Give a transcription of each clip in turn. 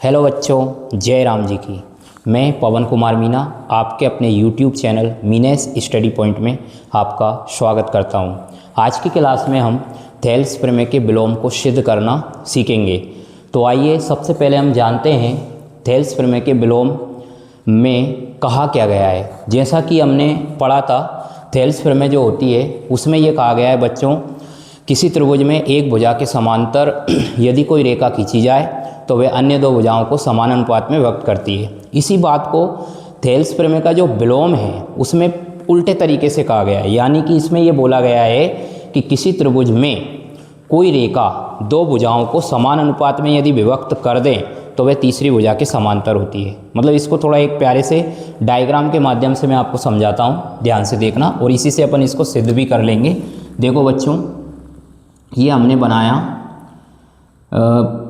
Hello बच्चों, जय राम जी की। मैं पवन कुमार मीना आपके अपने YouTube channel menace study point में आपका स्वागत करता हूं। आज की क्लास में हम थेल्स प्रमेय के विलोम को सिद्ध करना सीखेंगे। तो आइए सबसे पहले हम जानते हैं थेल्स प्रमेय के विलोम में कहा क्या गया है। जैसा कि हमने पढ़ा था, थेल्स प्रमेय जो होती है उसमें ये कहा गया है बच्चों, किसी त्रिभुज में एक भुजा के समांतर यदि कोई रेखा खींची जाए तो वे अन्य दो भुजाओं को समान अनुपात में व्यक्त करती है। इसी बात को थेल्स प्रमेय का जो विलोम है उसमें उल्टे तरीके से कहा गया है, यानी कि इसमें ये बोला गया है कि किसी त्रिभुज में कोई रेखा दो भुजाओं को समान अनुपात में यदि विभक्त कर दें तो वह तीसरी भुजा के समांतर होती है। मतलब इसको थोड़ा एक प्यारे से डायग्राम के माध्यम से मैं आपको समझाता हूँ, ध्यान से देखना, और इसी से अपन इसको सिद्ध भी कर लेंगे। देखो बच्चों, ये हमने बनाया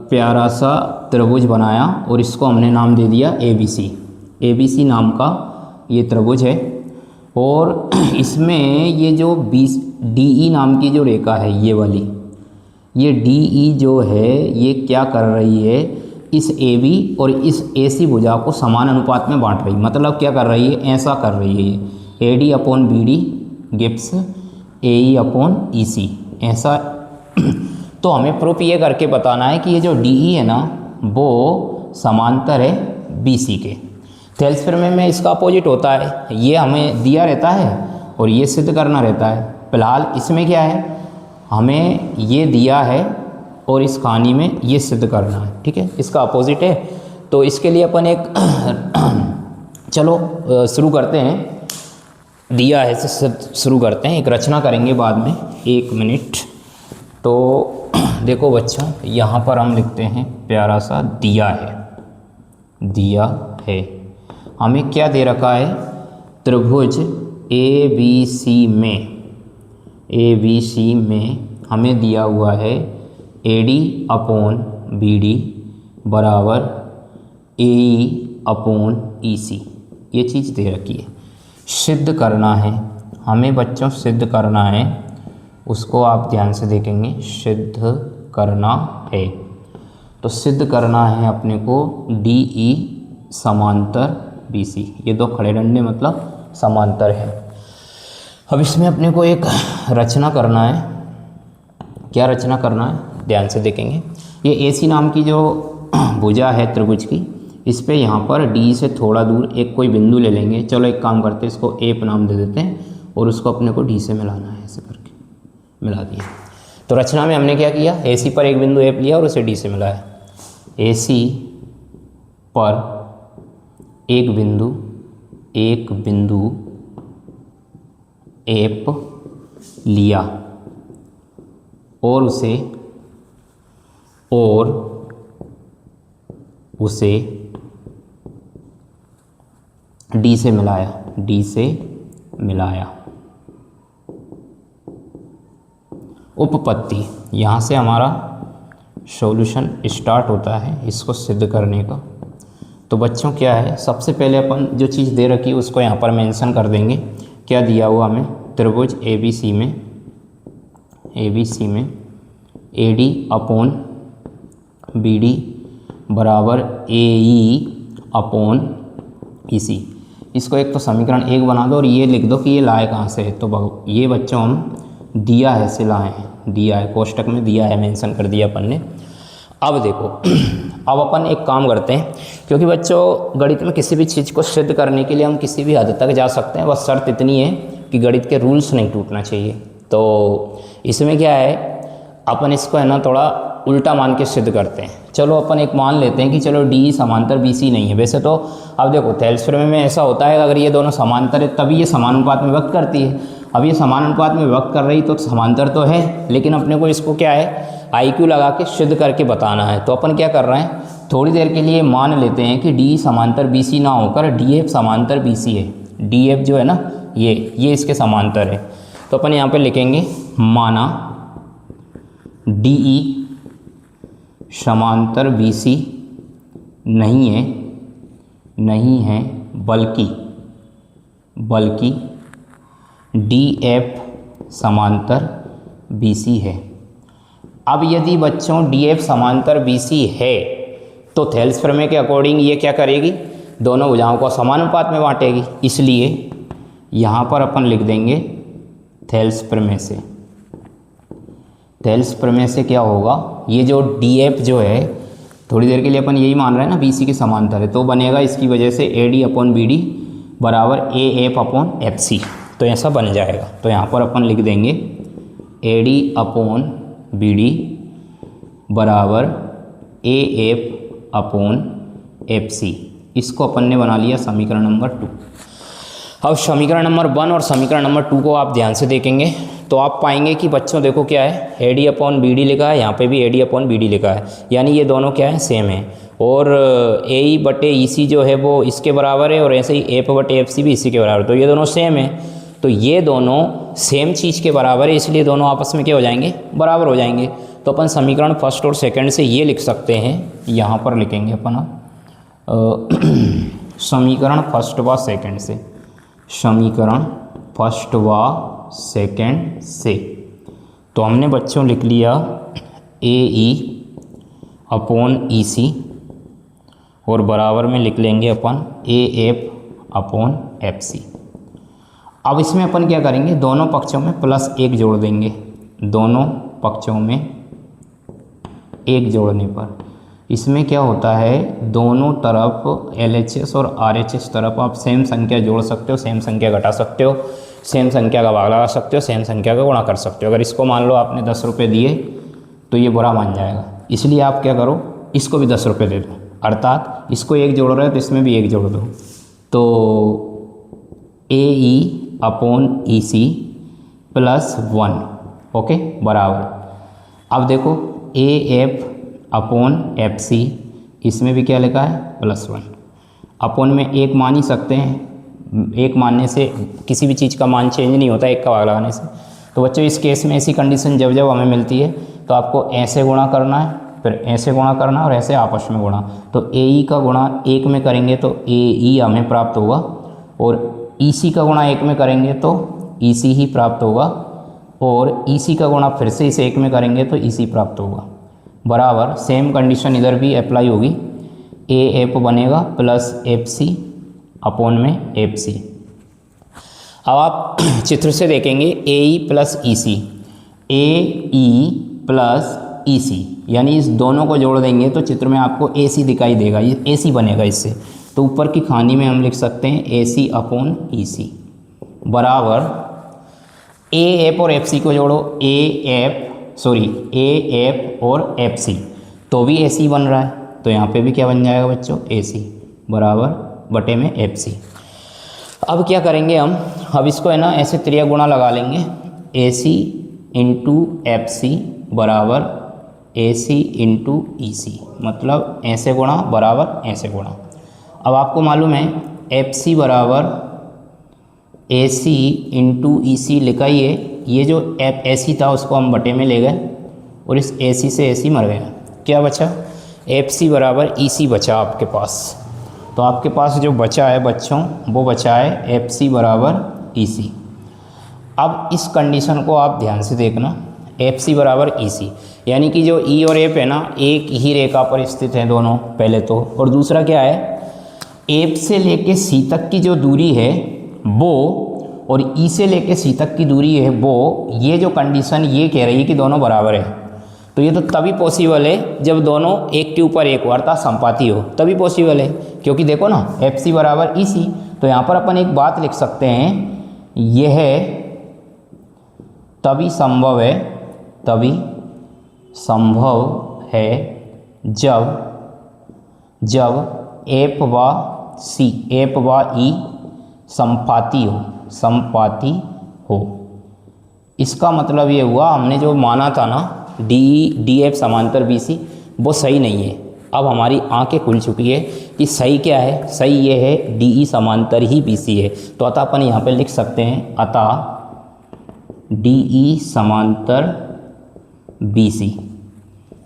प्यारा सा त्रिभुज बनाया और इसको हमने नाम दे दिया ABC। ABC नाम का ये त्रिभुज है और इसमें ये जो DE नाम की जो रेखा है, ये वाली, ये DE जो है ये क्या कर रही है, इस AB और इस AC भुजा को समान अनुपात में बांट रही। मतलब क्या कर रही है, ऐसा कर रही है, AD/BD gives AE upon EC, ऐसा। तो हमें प्रूफ ये करके बताना है कि ये जो DE है ना वो समांतर है BC के। थेल्स प्रमेय में इसका अपोजिट होता है, ये हमें दिया रहता है और ये सिद्ध करना रहता है। फिलहाल इसमें क्या है, हमें ये दिया है और इस कहानी में ये सिद्ध करना है, ठीक है, इसका अपोजिट है। तो इसके लिए अपन एक चलो शुरू करते हैं, दिया है से शुरू करते हैं, एक रचना करेंगे बाद में, 1 मिनट। तो देखो बच्चों, यहाँ पर हम लिखते हैं प्यारा सा दिया है। हमें क्या दे रखा है, त्रिभुज ABC में हमें दिया हुआ है AD/BD बराबर AE/EC, ये चीज़ दे रखी है। सिद्ध करना है हमें बच्चों, सिद्ध करना है, उसको आप ध्यान से देखेंगे, सिद्ध करना है। तो सिद्ध करना है अपने को DE समांतर BC, ये दो खड़े डंडे मतलब समांतर है। अब इसमें अपने को एक रचना करना है। क्या रचना करना है, ध्यान से देखेंगे। ये AC नाम की जो भुजा है त्रिभुज की, इस पे यहाँ पर D से थोड़ा दूर एक कोई बिंदु ले लेंगे। चलो एक काम करते हैं, इसको A नाम दे देते हैं और उसको अपने को D से मिलाना है, ऐसे करके मिला दिया। तो रचना में हमने क्या किया, AC पर एक बिंदु F लिया और उसे D से मिलाया। AC पर एक बिंदु F लिया और उसे D से मिलाया। उपपत्ति, यहाँ से हमारा सॉल्यूशन स्टार्ट होता है इसको सिद्ध करने का। तो बच्चों क्या है, सबसे पहले अपन जो चीज़ दे रखी है उसको यहाँ पर मेंशन कर देंगे। क्या दिया हुआ हमें, त्रिभुज ABC में AD/BD बराबर AE/EC। इसको एक तो समीकरण 1 बना दो और ये लिख दो कि ये लाए कहाँ से है। तो ये बच्चों हम दिया है से लाए हैं, दिया है कोष्टक में दिया है, मेंशन कर दिया अपन ने। अब देखो, अब अपन एक काम करते हैं, क्योंकि बच्चों गणित में किसी भी चीज़ को सिद्ध करने के लिए हम किसी भी हद तक जा सकते हैं, बस शर्त इतनी है कि गणित के रूल्स नहीं टूटना चाहिए। तो इसमें क्या है, अपन इसको है ना थोड़ा उल्टा मान के सिद्ध करते हैं। चलो अपन एक मान लेते हैं कि चलो DE समांतर BC नहीं है। वैसे तो अब देखो थेल्स प्रमेय में ऐसा होता है, अगर ये दोनों समांतर है तभी ये समानुपात में व्यक्त करती है। अब ये समानुपात में व्यक्त कर रही तो समांतर तो है, लेकिन अपने को इसको क्या है, IQ लगा के सिद्ध करके बताना है। तो अपन क्या कर रहे हैं, थोड़ी देर के लिए मान लेते हैं कि DE समांतर BC ना होकर DF समांतर BC है। DF जो है ना, ये इसके समांतर है। तो अपन यहाँ पे लिखेंगे, माना DE समांतर BC नहीं है बल्कि DF समांतर BC है। अब यदि बच्चों DF समांतर BC है तो थेल्स प्रमेय के अकॉर्डिंग ये क्या करेगी, दोनों भुजाओं को समानुपात में बांटेगी। इसलिए यहाँ पर अपन लिख देंगे थेल्स प्रमेय से। थेल्स प्रमेय से क्या होगा, ये जो DF जो है, थोड़ी देर के लिए अपन यही मान रहे हैं ना BC के समांतर है, तो बनेगा इसकी वजह से AD/BD बराबर AF/FC। तो ऐसा बन जाएगा। तो यहाँ पर अपन लिख देंगे AD/BD बराबर AF/FC। इसको अपन ने बना लिया समीकरण नंबर 2। अब समीकरण नंबर 1 और समीकरण नंबर 2 को आप ध्यान से देखेंगे तो आप पाएंगे कि बच्चों देखो क्या है, AD/BD लिखा है, यहाँ पे भी AD/BD लिखा है, यानी ये दोनों क्या है, सेम है। और AE/EC जो है वो इसके बराबर है, और ऐसे ही AF/FC भी इसी के बराबर, तो ये दोनों सेम है। तो ये दोनों सेम चीज़ के बराबर है, इसलिए दोनों आपस में क्या हो जाएंगे, बराबर हो जाएंगे। तो अपन समीकरण फर्स्ट और सेकंड से ये लिख सकते हैं, यहाँ पर लिखेंगे अपन समीकरण फर्स्ट व सेकंड से, समीकरण फर्स्ट व सेकंड से। तो हमने बच्चों लिख लिया AE/EC और बराबर में लिख लेंगे अपन AF/FC। अब इसमें अपन क्या करेंगे, दोनों पक्षों में +1 जोड़ देंगे। दोनों पक्षों में 1 जोड़ने पर इसमें क्या होता है, दोनों तरफ LHS और RHS तरफ आप सेम संख्या जोड़ सकते हो, सेम संख्या घटा सकते हो, सेम संख्या का भाग लगा सकते हो, सेम संख्या का गुणा कर सकते हो। अगर इसको मान लो आपने 10 रुपये दिए तो ये बुरा मान जाएगा, इसलिए आप क्या करो, इसको भी 10 रुपये दे दो, अर्थात इसको 1 जोड़ रहे हो तो इसमें भी 1 जोड़ दो। तो AE/EC +1, ओके, बराबर। अब देखो AF/FC, इसमें भी क्या लिखा है, +1। अपोन में 1 मान ही सकते हैं, 1 मानने से किसी भी चीज़ का मान चेंज नहीं होता 1 का भाग लगाने से। तो बच्चों इस केस में ऐसी कंडीशन जब जब हमें मिलती है तो आपको ऐसे गुणा करना है, फिर ऐसे गुणा करना है और ऐसे आपस में गुणा। तो AE का गुणा 1 में करेंगे तो AE हमें प्राप्त होगा, और EC का गुणा 1 में करेंगे तो EC ही प्राप्त होगा, और EC का गुणा फिर से इसे 1 में करेंगे तो EC प्राप्त होगा, बराबर। सेम कंडीशन इधर भी अप्लाई होगी, AF बनेगा +FC अपोन में FC। अब आप चित्र से देखेंगे AE+EC, AE+EC, यानी इस दोनों को जोड़ देंगे तो चित्र में आपको AC दिखाई देगा, ये AC बनेगा इससे। तो ऊपर की खानी में हम लिख सकते हैं AC/EC बराबर AF और FC को जोड़ो, AF और FC, तो भी AC बन रहा है, तो यहाँ पे भी क्या बन जाएगा बच्चों, AC बराबर बटे में FC। अब क्या करेंगे हम, अब इसको है ना ऐसे त्रिया गुणा लगा लेंगे, AC/FC बराबर AC/EC, मतलब ऐसे गुणा बराबर ऐसे गुणा। अब आपको मालूम है FC बराबर AC/EC लिखा ही है, ये जो AC था उसको हम बटे में ले गए और इस AC से AC मर गया, क्या बचा, FC बराबर EC बचा आपके पास। तो आपके पास जो बचा है बच्चों वो बचा है FC बराबर EC। अब इस कंडीशन को आप ध्यान से देखना, FC बराबर EC, यानी कि जो E और F है ना एक ही रेखा पर स्थित है दोनों, पहले तो, और दूसरा क्या है, F से लेके C तक की जो दूरी है वो और E से लेके C तक की दूरी है वो, ये जो कंडीशन ये कह रही है कि दोनों बराबर है। तो ये तो तभी पॉसिबल है जब दोनों एक के ऊपर एक हो, अर्थात संपाती हो, तभी पॉसिबल है। क्योंकि देखो ना FC बराबर EC, तो यहाँ पर अपन एक बात लिख सकते हैं, यह तभी संभव है, तभी संभव है जब F व E संपाती हो। इसका मतलब ये हुआ, हमने जो माना था ना DF समांतर BC, वो सही नहीं है। अब हमारी आंखें खुल चुकी है कि सही क्या है, सही ये है DE समांतर ही BC है। तो अतः अपन यहाँ पे लिख सकते हैं, अतः DE समांतर BC,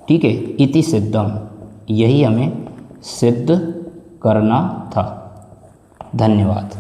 ठीक है, इति सिद्धम, यही हमें सिद्ध करना था। धन्यवाद।